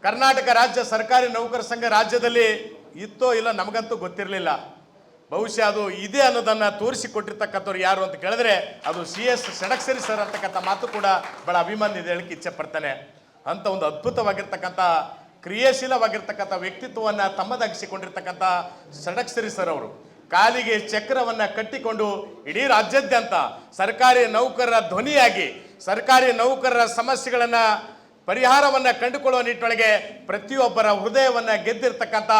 ಕರ್ನಾಟಕ ರಾಜ್ಯ ಸರ್ಕಾರಿ ನೌಕರ ಸಂಘ ರಾಜ್ಯದಲ್ಲಿ ಇತ್ತೋ ಇಲ್ಲ ನಮಗಂತೂ ಗೊತ್ತಿರಲಿಲ್ಲ. ಬಹುಶಃ ಅದು ಇದೆ ಅನ್ನೋದನ್ನು ತೋರಿಸಿಕೊಟ್ಟಿರ್ತಕ್ಕಂಥವ್ರು ಯಾರು ಅಂತ ಕೇಳಿದ್ರೆ ಅದು CS ಷಡಕ್ಷರಿ ಸರ್ ಅಂತಕ್ಕಂಥ ಮಾತು ಕೂಡ ಬಹಳ ಅಭಿಮಾನ ಹೇಳಕ್ಕೆ ಇಚ್ಛೆ ಪಡ್ತಾನೆ. ಅಂತ ಒಂದು ಅದ್ಭುತವಾಗಿರ್ತಕ್ಕಂಥ ಕ್ರಿಯಾಶೀಲವಾಗಿರ್ತಕ್ಕಂಥ ವ್ಯಕ್ತಿತ್ವವನ್ನು ತಮ್ಮದಾಗಿಸಿಕೊಂಡಿರ್ತಕ್ಕಂಥ ಷಡಕ್ಷರಿ ಸರ್ ಅವರು ಕಾಲಿಗೆ ಚಕ್ರವನ್ನು ಕಟ್ಟಿಕೊಂಡು ಇಡೀ ರಾಜ್ಯಾದ್ಯಂತ ಸರ್ಕಾರಿ ನೌಕರರ ಧ್ವನಿಯಾಗಿ ಸರ್ಕಾರಿ ನೌಕರರ ಸಮಸ್ಯೆಗಳನ್ನು ಪರಿಹಾರವನ್ನು ಕಂಡುಕೊಳ್ಳುವ ನಿಟ್ಟಿನೊಳಗೆ ಪ್ರತಿಯೊಬ್ಬರ ಹೃದಯವನ್ನು ಗೆದ್ದಿರ್ತಕ್ಕಂಥ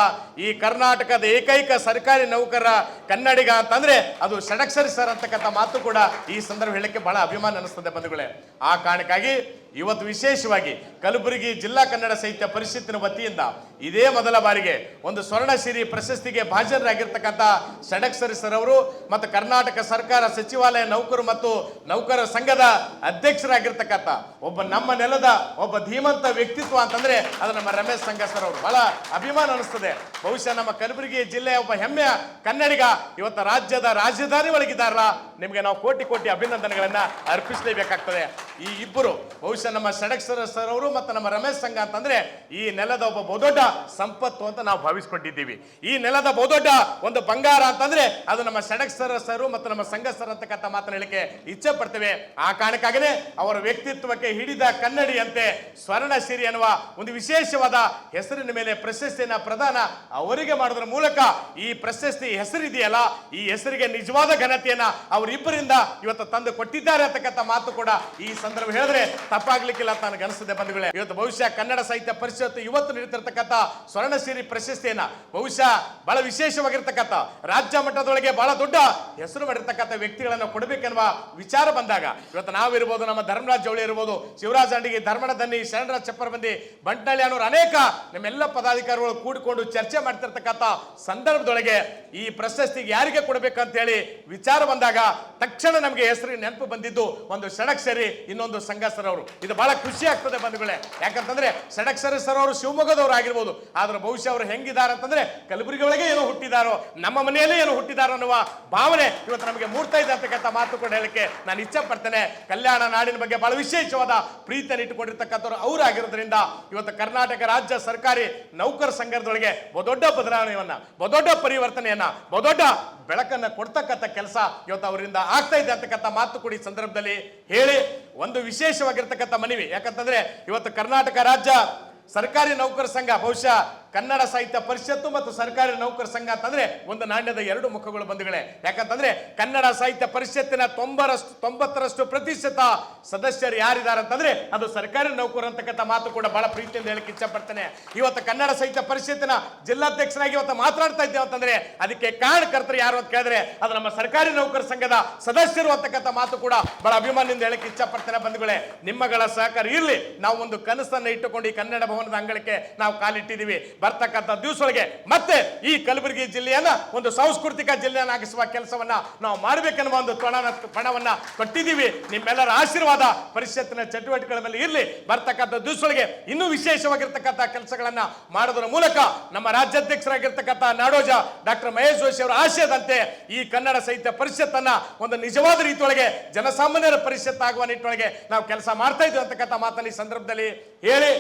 ಈ ಕರ್ನಾಟಕದ ಏಕೈಕ ಸರ್ಕಾರಿ ನೌಕರರ ಕನ್ನಡಿಗ ಅಂತಂದರೆ ಅದು ಷಡಕ್ಷರಿ ಸರ್ ಅಂತಕ್ಕಂಥ ಮಾತು ಕೂಡ ಈ ಸಂದರ್ಭ ಹೇಳಕ್ಕೆ ಬಹಳ ಅಭಿಮಾನ ಅನ್ನಿಸ್ತದೆ ಬಂಧುಗಳೇ. ಆ ಕಾರಣಕ್ಕಾಗಿ ಇವತ್ತು ವಿಶೇಷವಾಗಿ ಕಲಬುರಗಿ ಜಿಲ್ಲಾ ಕನ್ನಡ ಸಾಹಿತ್ಯ ಪರಿಷತ್ತಿನ ವತಿಯಿಂದ ಇದೇ ಮೊದಲ ಬಾರಿಗೆ ಒಂದು ಸ್ವರ್ಣಶ್ರೀ ಪ್ರಶಸ್ತಿಗೆ ಭಾಜನರಾಗಿರ್ತಕ್ಕಂಥ ಷಡಕ್ಷರಿ ಸರ್ ಅವರು ಮತ್ತು ಕರ್ನಾಟಕ ಸರ್ಕಾರ ಸಚಿವಾಲಯ ನೌಕರು ಮತ್ತು ನೌಕರರ ಸಂಘದ ಅಧ್ಯಕ್ಷರಾಗಿರ್ತಕ್ಕಂಥ ಒಬ್ಬ ನಮ್ಮ ನೆಲದ ಒಬ್ಬ ಧೀಮಂತ ವ್ಯಕ್ತಿತ್ವ ಅಂತಂದ್ರೆ ಅದು ನಮ್ಮ ರಮೇಶ್ ಸಂಘ ಸರ್ ಅವರು. ಬಹಳ ಅಭಿಮಾನ ಅನಿಸ್ತದೆ. ಬಹುಶಃ ನಮ್ಮ ಕಲಬುರಗಿ ಜಿಲ್ಲೆಯ ಒಬ್ಬ ಹೆಮ್ಮೆಯ ಕನ್ನಡಿಗ ಇವತ್ತು ರಾಜ್ಯದ ರಾಜಧಾನಿ ಒಳಗಿದ್ದಾರಲ್ಲ, ನಿಮಗೆ ನಾವು ಕೋಟಿ ಕೋಟಿ ಅಭಿನಂದನೆಗಳನ್ನ ಅರ್ಪಿಸಲೇಬೇಕಾಗ್ತದೆ. ಈ ಇಬ್ಬರು ಬಹುಶಃ ನಮ್ಮ ಷಡಕ್ಷರ ಸರ್ ಅವರು ಮತ್ತು ನಮ್ಮ ರಮೇಶ್ ಸಂಘ ಅಂತಂದ್ರೆ ಈ ನೆಲದ ಒಬ್ಬ ಬಹುದೊಡ್ಡ ಸಂಪತ್ತು ಅಂತ ನಾವು ಭಾವಿಸಿಕೊಂಡಿದ್ದೀವಿ. ಈ ನೆಲದ ಬಹುದೊಡ್ಡ ಒಂದು ಬಂಗಾರ ಅಂತಂದ್ರೆ ಅದು ನಮ್ಮ ಷಡಕ್ಷರ ಸರ್ ಮತ್ತು ನಮ್ಮ ಸಂಘ ಸರ್ ಅಂತಕ್ಕಂಥ ಮಾತನ್ನ ಹೇಳಿಕೆ ಇಚ್ಛೆ ಪಡ್ತೇವೆ. ಆ ಕಾರಣಕ್ಕಾಗಿನೇ ಅವರ ವ್ಯಕ್ತಿತ್ವಕ್ಕೆ ಹಿಡಿದ ಕನ್ನಡಿಯಂತೆ ಸ್ವರ್ಣಶ್ರೀ ಎನ್ನುವ ಒಂದು ವಿಶೇಷವಾದ ಹೆಸರಿನ ಮೇಲೆ ಪ್ರಶಸ್ತಿಯನ್ನ ಪ್ರದಾನ ಅವರಿಗೆ ಮಾಡೋದ್ರ ಮೂಲಕ ಈ ಪ್ರಶಸ್ತಿ ಹೆಸರಿದೆಯಲ್ಲ, ಈ ಹೆಸರಿಗೆ ನಿಜವಾದ ಘನತೆಯನ್ನ ಅವರಿಬ್ಬರಿಂದ ಇವತ್ತು ತಂದು ಕೊಟ್ಟಿದ್ದಾರೆ ಅಂತಕ್ಕಂಥ ಮಾತು ಕೂಡ ಈ ಸಂದರ್ಭ ಹೇಳಿದ್ರೆ ತಪ್ಪಾಗ್ಲಿಕ್ಕಿಲ್ಲ ಅಂತ ನನಗೆ ಅನಿಸ್ತದೆ ಬಂಧುಗಳೇ. ಇವತ್ತು ಬಹುಶಃ ಕನ್ನಡ ಸಾಹಿತ್ಯ ಪರಿಷತ್ ಇವತ್ತು ನೀಡುತ್ತಿರ್ತಕ್ಕಂಥ ಸ್ವರ್ಣಶ್ರೀ ಪ್ರಶಸ್ತಿಯನ್ನ ಬಹುಶಃ ಬಹಳ ವಿಶೇಷವಾಗಿರ್ತಕ್ಕಂಥ ರಾಜ್ಯ ಮಟ್ಟದೊಳಗೆ ಬಹಳ ದೊಡ್ಡ ಹೆಸರು ಮಾಡಿರ್ತಕ್ಕಂಥ ವ್ಯಕ್ತಿಗಳನ್ನು ಕೊಡಬೇಕೆನ್ನುವ ವಿಚಾರ ಬಂದಾಗ ಇವತ್ತು ನಾವಿರ್ಬೋದು, ನಮ್ಮ ಧರ್ಮರಾಜ್ ಜವಳಿ ಇರ್ಬೋದು, ಶಿವರಾಜ್ ಅಂಡಿಗೆ, ಧರ್ಮಣ ದನ್ನಿ, ಶರಣರಾಜ್ ಚಪ್ಪರಬಂದಿ, ಬಂಟ್ನಳ್ಳಿ ಅನ್ನೋರು ಅನೇಕ ನಿಮ್ಮೆಲ್ಲ ಪದಾಧಿಕಾರಿಗಳು ಕೂಡಿಕೊಂಡು ಚರ್ಚೆ ಮಾಡ್ತಿರ್ತಕ್ಕಂಥ ಸಂದರ್ಭದೊಳಗೆ ಈ ಪ್ರಶಸ್ತಿಗೆ ಯಾರಿಗೆ ಕೊಡಬೇಕಂತ ಹೇಳಿ ವಿಚಾರ ಬಂದಾಗ ತಕ್ಷಣ ನಮಗೆ ಹೆಸರಿಗೆ ನೆನಪು ಬಂದಿದ್ದು ಒಂದು ಷಡಕ್ಷರಿ, ಇನ್ನೊಂದು ಸಂಘ ಸರ್ ಅವರು. ಇದು ಬಹಳ ಖುಷಿ ಆಗ್ತದೆ ಬಂಧುಗಳೇ. ಯಾಕಂತಂದ್ರೆ ಷಡಕ್ಷರಿ ಸರ್ ಅವರು ಶಿವಮೊಗ್ಗದವರು ಆಗಿರ್ಬೋದು, ಆದ್ರೆ ಬಹುಶಃ ಅವರು ಹೆಂಗಿದ್ದಾರೆ ಅಂತಂದ್ರೆ ಕಲಬುರಗಿ ಒಳಗೆ ಏನು ಹುಟ್ಟಿದಾರೋ, ನಮ್ಮ ಮನೆಯಲ್ಲೇ ಏನು ಹುಟ್ಟಿದಾರೋ ಅನ್ನುವ ಭಾವನೆ ಇವತ್ತು ನಮಗೆ ಮೂಡ್ತಾ ಇದೆ ಅಂತಕ್ಕಂಥ ಮಾತು ಕೂಡ ಹೇಳಕ್ಕೆ ನಾನು ಇಚ್ಛೆ ಪಡ್ತೇನೆ. ಕಲ್ಯಾಣ ನಾಡಿನ ಬಗ್ಗೆ ಬಹಳ ವಿಶೇಷವಾದ ಪ್ರೀತಿಯನ್ನು ಇಟ್ಟುಕೊಂಡಿರ್ತಕ್ಕಂಥವ್ರು ಅವರು ಆಗಿರೋದ್ರಿಂದ ಇವತ್ತು ಕರ್ನಾಟಕ ರಾಜ್ಯ ಸರ್ಕಾರಿ ನೌಕರ ಸಂಘದೊಳಗೆ ಬಹುದೊಡ್ಡ ಬದಲಾವಣೆಯನ್ನ, ಬಹುದೊಡ್ಡ ಪರಿವರ್ತನೆಯನ್ನ, ಬಹುದೊಡ್ಡ ಬೆಳಕನ್ನ ಕೊಡ್ತಕ್ಕಂಥ ಕೆಲಸ ಇವತ್ತು ಅವರಿಂದ ಆಗ್ತಾ ಇದೆ ಅಂತಕ್ಕಂಥ ಮಾತು ಕೂಡ ಈ ಸಂದರ್ಭದಲ್ಲಿ ಹೇಳಿ ಒಂದು ವಿಶೇಷವಾಗಿರ್ತಕ್ಕಂಥ ಮನವಿ. ಯಾಕಂತಂದ್ರೆ ಇವತ್ತು ಕರ್ನಾಟಕ ರಾಜ್ಯ ಸರ್ಕಾರಿ ನೌಕರ ಸಂಘ ಬಹುಶಃ ಕನ್ನಡ ಸಾಹಿತ್ಯ ಪರಿಷತ್ತು ಮತ್ತು ಸರ್ಕಾರಿ ನೌಕರ ಸಂಘ ಅಂತಂದ್ರೆ ಒಂದು ನಾಣ್ಯದ ಎರಡು ಮುಖಗಳು ಬಂಧುಗಳೇ. ಯಾಕಂತಂದ್ರೆ ಕನ್ನಡ ಸಾಹಿತ್ಯ ಪರಿಷತ್ತಿನ 90% ಸದಸ್ಯರು ಯಾರಿದ್ದಾರೆ ಅಂತಂದ್ರೆ ಅದು ಸರ್ಕಾರಿ ನೌಕರು ಅಂತಕ್ಕಂಥ ಮಾತು ಕೂಡ ಬಹಳ ಪ್ರೀತಿಯಿಂದ ಹೇಳಕ್ಕೆ ಇಚ್ಛೆ ಪಡ್ತೇನೆ. ಇವತ್ತು ಕನ್ನಡ ಸಾಹಿತ್ಯ ಪರಿಷತ್ತಿನ ಜಿಲ್ಲಾಧ್ಯಕ್ಷರಾಗಿ ಇವತ್ತು ಮಾತನಾಡ್ತಾ ಇದ್ದೇವೆ ಅಂತಂದ್ರೆ ಅದಕ್ಕೆ ಕಾರಣಕರ್ತರು ಯಾರು ಅಂತ ಕೇಳಿದ್ರೆ ಅದು ನಮ್ಮ ಸರ್ಕಾರಿ ನೌಕರ ಸಂಘದ ಸದಸ್ಯರು ಅಂತಕ್ಕಂಥ ಮಾತು ಕೂಡ ಬಹಳ ಅಭಿಮಾನದಿಂದ ಹೇಳಕ್ಕೆ ಇಚ್ಛೆ ಪಡ್ತೇನೆ ಬಂಧುಗಳೇ. ನಿಮ್ಮಗಳ ಸಹಕಾರ ಇರಲಿ. ನಾವು ಒಂದು ಕನಸನ್ನು ಇಟ್ಟುಕೊಂಡು ಈ ಕನ್ನಡ ಭವನದ ಅಂಗಳಕ್ಕೆ ನಾವು ಕಾಲಿಟ್ಟಿದ್ದೀವಿ. ಬರ್ತಕ್ಕಂಥ ದಿವಸೊಳಗೆ ಮತ್ತೆ ಈ ಕಲಬುರಗಿ ಜಿಲ್ಲೆಯನ್ನ ಒಂದು ಸಾಂಸ್ಕೃತಿಕ ಜಿಲ್ಲೆಯನ್ನಾಗಿಸುವ ಕೆಲಸವನ್ನ ನಾವು ಮಾಡಬೇಕೆನ್ನುವ ಒಂದು ಪಣವನ್ನ ಕೊಟ್ಟಿದ್ದೀವಿ. ನಿಮ್ಮೆಲ್ಲರ ಆಶೀರ್ವಾದ ಪರಿಷತ್ತಿನ ಚಟುವಟಿಕೆಗಳ ಮೇಲೆ ಇರಲಿ. ಬರ್ತಕ್ಕಂಥ ದಿವಸೊಳಗೆ ಇನ್ನೂ ವಿಶೇಷವಾಗಿರ್ತಕ್ಕಂಥ ಕೆಲಸಗಳನ್ನ ಮಾಡೋದ್ರ ಮೂಲಕ ನಮ್ಮ ರಾಜ್ಯಾಧ್ಯಕ್ಷರಾಗಿರ್ತಕ್ಕಂಥ ನಾಡೋಜ ಡಾಕ್ಟರ್ ಮಹೇಶ್ ಜೋಶಿ ಅವರ ಆಶಯದಂತೆ ಈ ಕನ್ನಡ ಸಾಹಿತ್ಯ ಪರಿಷತ್ತನ್ನ ಒಂದು ನಿಜವಾದ ರೀತಿಯೊಳಗೆ ಜನಸಾಮಾನ್ಯರ ಪರಿಷತ್ ಆಗುವ ನಿಟ್ಟಿನೊಳಗೆ ನಾವು ಕೆಲಸ ಮಾಡ್ತಾ ಇದ್ದೀವಿ ಅಂತಕ್ಕಂಥ ಮಾತನ್ನು ಈ ಸಂದರ್ಭದಲ್ಲಿ ಹೇಳಿ